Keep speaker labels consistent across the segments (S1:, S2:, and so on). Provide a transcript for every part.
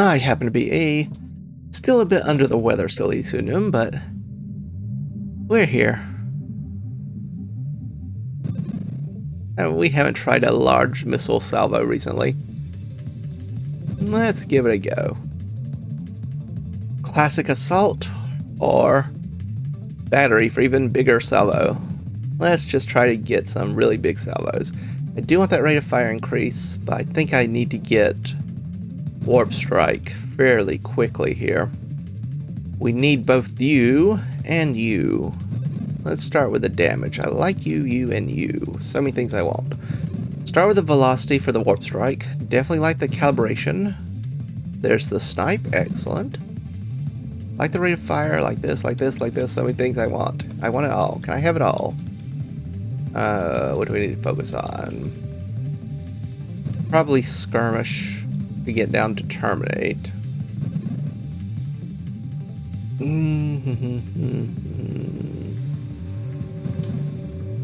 S1: I happen to be still a bit under the weather, SillyPseudonym, but we're here. We haven't tried a large missile salvo recently. Let's give it a go. Classic assault or battery for even bigger salvo. Let's just try to get some really big salvos. I do want that rate of fire increase, but I think I need to get warp strike fairly quickly here. We need both you and you. Let's start with the damage. I like you, you, and you. So many things I want. Start with the velocity for the warp strike. Definitely like the calibration. There's the snipe. Excellent. Like the rate of fire, like this, like this, like this. So many things I want. I want it all. Can I have it all? What do we need to focus on? Probably skirmish to get down to terminate.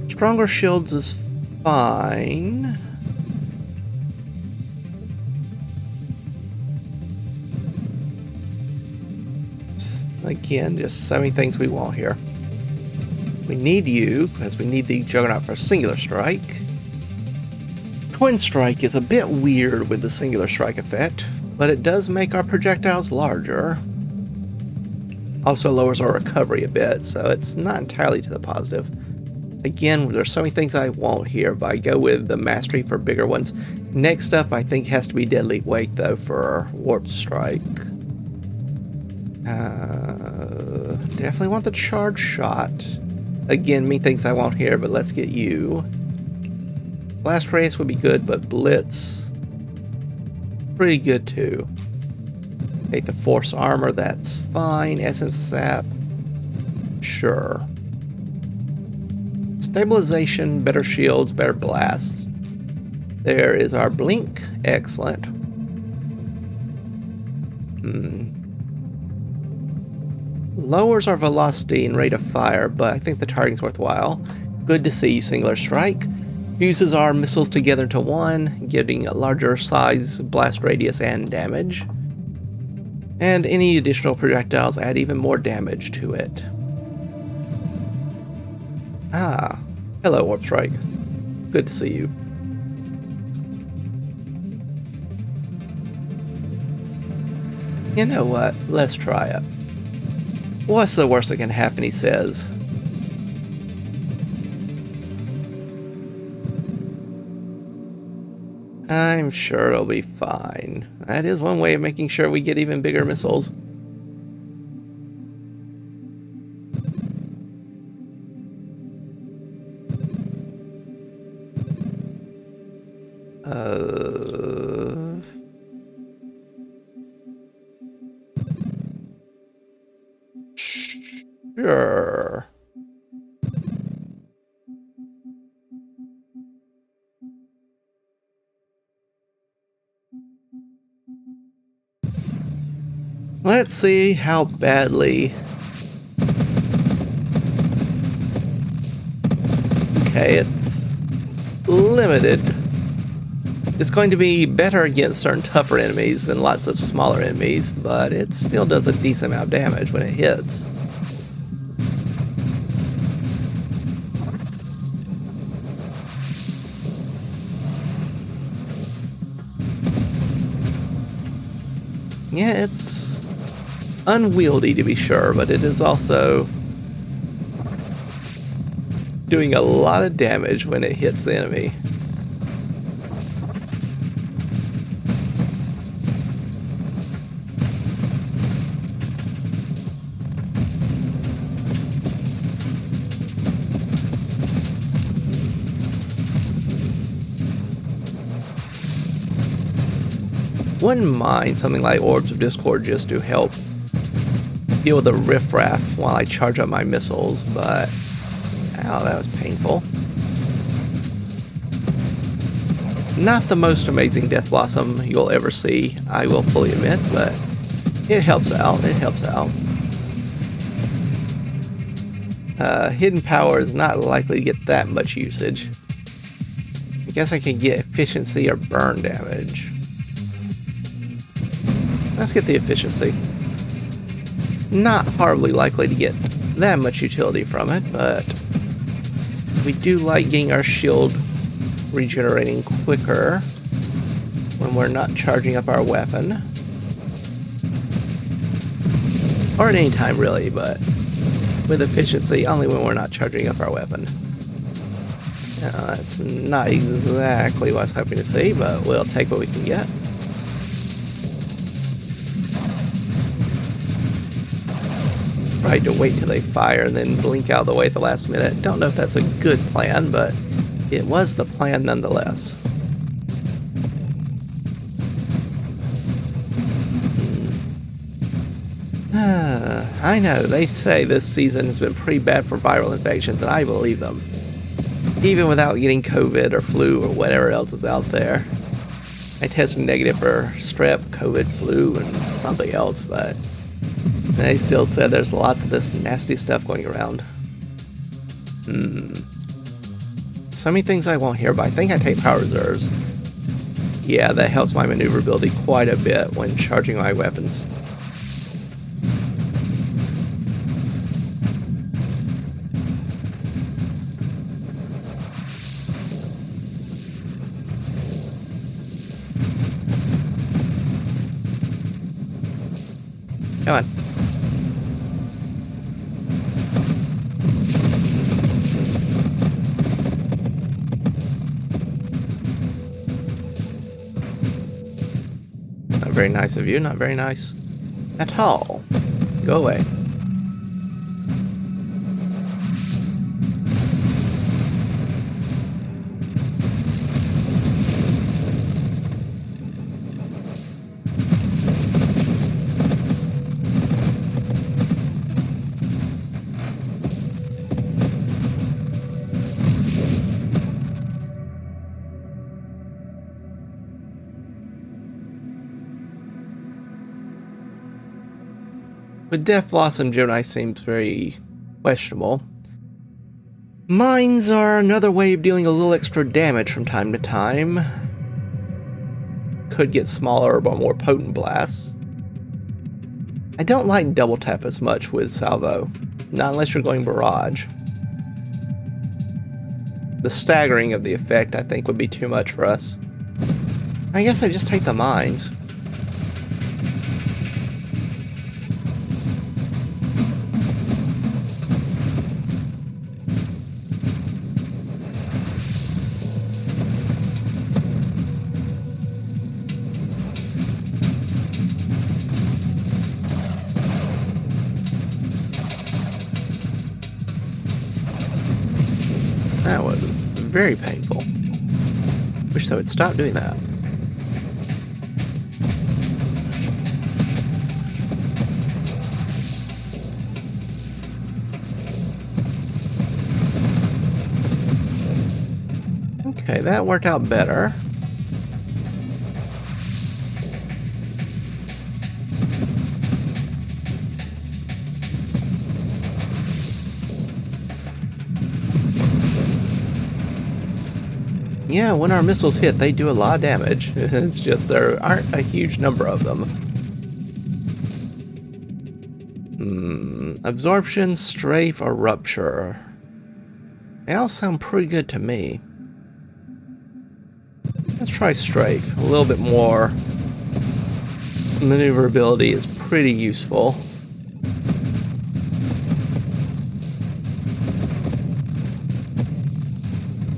S1: Stronger shields is fine. Again, just so many things we want here. We need you, because we need the Juggernaut for singular strike. Twin strike is a bit weird with the singular strike effect, but it does make our projectiles larger. Also lowers our recovery a bit, so it's not entirely to the positive. Again, there's so many things I want here, but I go with the mastery for bigger ones. Next up, I think has to be deadly weight, though, for warp strike. Definitely want the charge shot. Again, many things I want here, but let's get you. Blast race would be good, but blitz, pretty good too. Take the force armor, that's fine. Essence sap, sure. Stabilization, better shields, better blasts. There is our blink, excellent. Lowers our velocity and rate of fire, but I think the targeting's worthwhile. Good to see, singular strike. Fuses our missiles together into one, getting a larger size, blast radius, and damage. And any additional projectiles add even more damage to it. Ah, hello Warp Strike. Good to see you. You know what? Let's try it. What's the worst that can happen, he says. I'm sure it'll be fine. That is one way of making sure we get even bigger missiles. Sure. Let's see how badly. Okay, it's limited. It's going to be better against certain tougher enemies than lots of smaller enemies, but it still does a decent amount of damage when it hits. Yeah, it's unwieldy to be sure, but it is also doing a lot of damage when it hits the enemy. Wouldn't mind something like Orbs of Discord just to help deal with the riffraff while I charge up my missiles, but ow, that was painful. Not the most amazing Death Blossom you'll ever see, I will fully admit, but it helps out, it helps out. Hidden Power is not likely to get that much usage. I guess I can get efficiency or burn damage. Let's get the efficiency. Not horribly likely to get that much utility from it, but we do like getting our shield regenerating quicker when we're not charging up our weapon. Or at any time, really, but with efficiency, only when we're not charging up our weapon. That's not exactly what I was hoping to see, but we'll take what we can get. Tried to wait till they fire and then blink out of the way at the last minute. Don't know if that's a good plan, but it was the plan nonetheless. I know, they say this season has been pretty bad for viral infections, and I believe them. Even without getting COVID or flu or whatever else is out there. I tested negative for strep, COVID, flu, and something else, but they still said there's lots of this nasty stuff going around. So many things I won't hear, but I think I take power reserves. Yeah, that helps my maneuverability quite a bit when charging my weapons. Come on. Not very nice of you, not very nice at all. Go away. With Death Blossom, Gemini seems very questionable. Mines are another way of dealing a little extra damage from time to time. Could get smaller but more potent blasts. I don't like double tap as much with Salvo, not unless you're going barrage. The staggering of the effect I think would be too much for us. I guess I just take the mines. That was very painful. Wish they would stop doing that. Okay, that worked out better. Yeah, when our missiles hit, they do a lot of damage. It's just there aren't a huge number of them. Absorption, strafe, or rupture. They all sound pretty good to me. Let's try strafe. A little bit more maneuverability is pretty useful.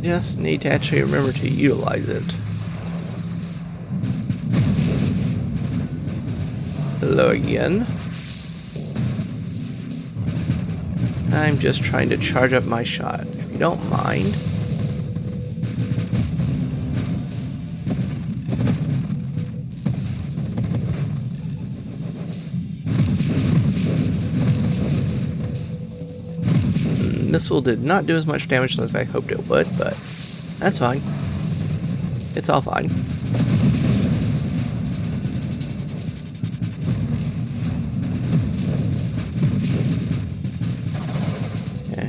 S1: Just need to actually remember to utilize it. Hello again. I'm just trying to charge up my shot, if you don't mind. Missile did not do as much damage as I hoped it would, but that's fine. It's all fine. Okay.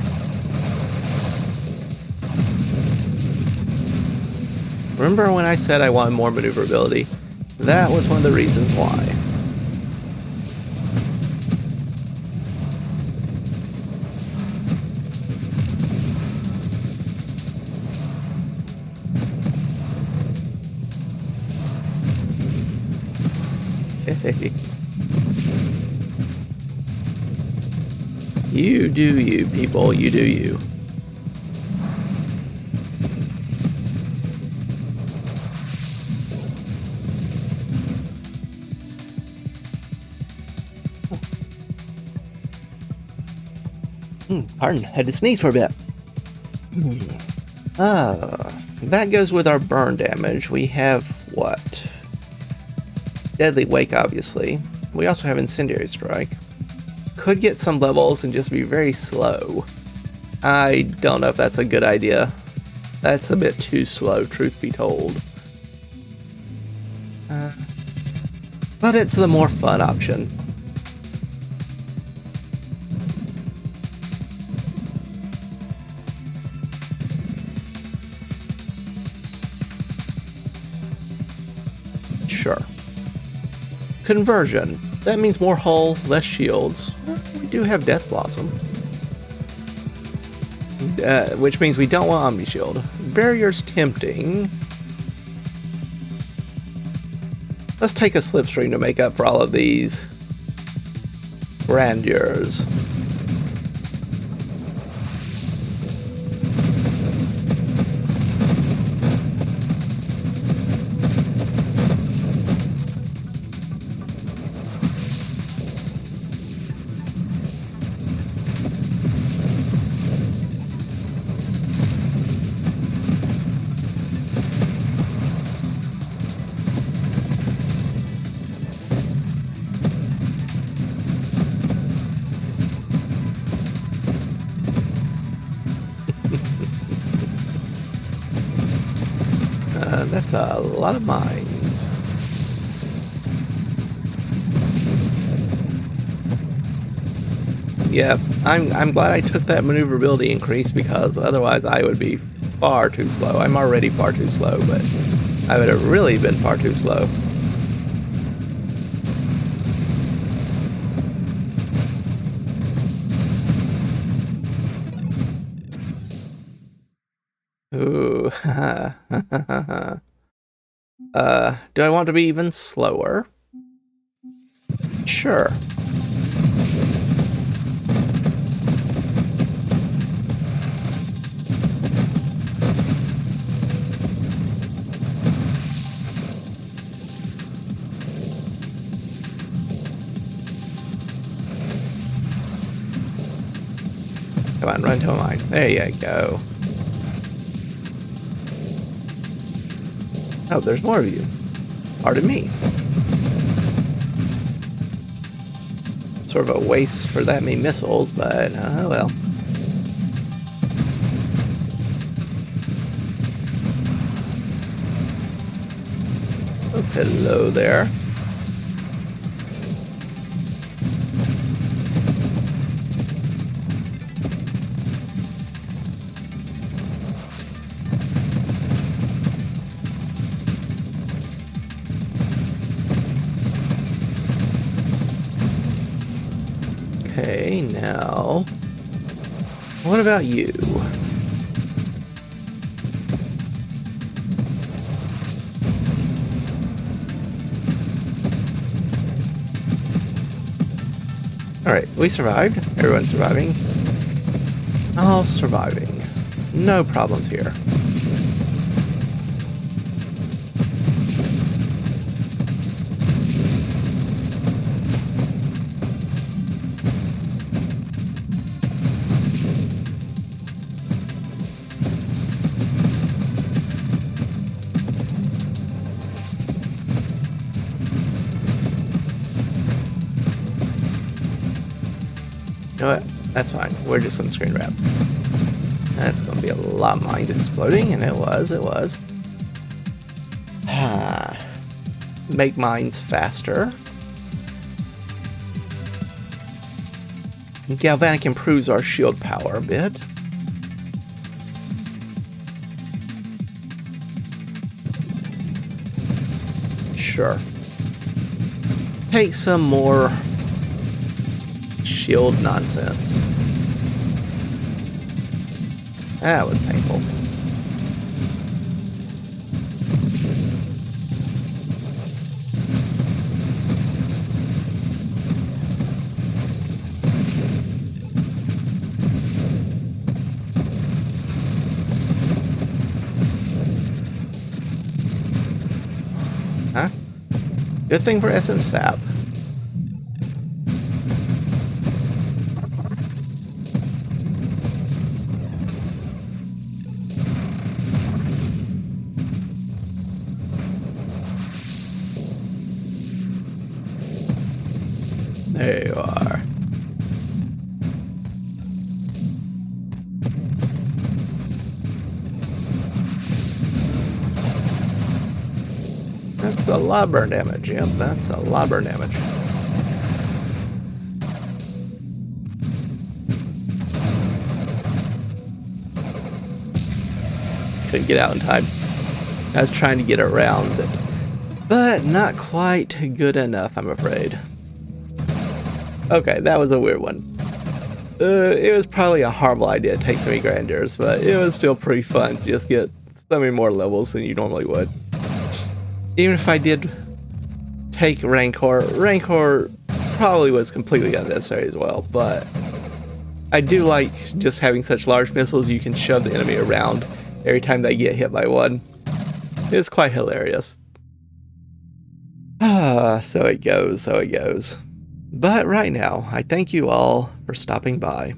S1: Remember when I said I wanted more maneuverability? That was one of the reasons why. Okay. You do you, people. You do you. Pardon, had to sneeze for a bit. That goes with our burn damage. We have what? Deadly Wake, obviously. We also have Incendiary Strike. Could get some levels and just be very slow. I don't know if that's a good idea. That's a bit too slow, truth be told. But it's the more fun option. Sure. Conversion. That means more hull, less shields. We do have Death Blossom. Which means we don't want Omni Shield. Barrier's tempting. Let's take a Slipstream to make up for all of these grandeurs. That's a lot of mines. Yeah, I'm glad I took that maneuverability increase because otherwise I would be far too slow. I'm already far too slow, but I would have really been far too slow. Ooh. Do I want to be even slower? Sure. Come on, run to a mine. There you go. Oh, there's more of you. Pardon me. Sort of a waste for that many missiles, but oh well. Oh, hello there. Okay, now, what about you? Alright, we survived. Everyone's surviving. All surviving. No problems here. You know what? That's fine. We're just going to screen wrap. That's going to be a lot of mines exploding, and it was. Make mines faster. Galvanic improves our shield power a bit. Sure. Take some more shield nonsense. That was painful. Good thing for essence sap. There you are. That's a lot of burn damage, yep, that's a lot of burn damage. Couldn't get out in time. I was trying to get around it, but not quite good enough, I'm afraid. Okay, that was a weird one. It was probably a horrible idea to take so many grandeurs, but it was still pretty fun to just get so many more levels than you normally would. Even if I did take Rancor probably was completely unnecessary as well, but I do like just having such large missiles you can shove the enemy around every time they get hit by one. It's quite hilarious. So it goes. But right now, I thank you all for stopping by.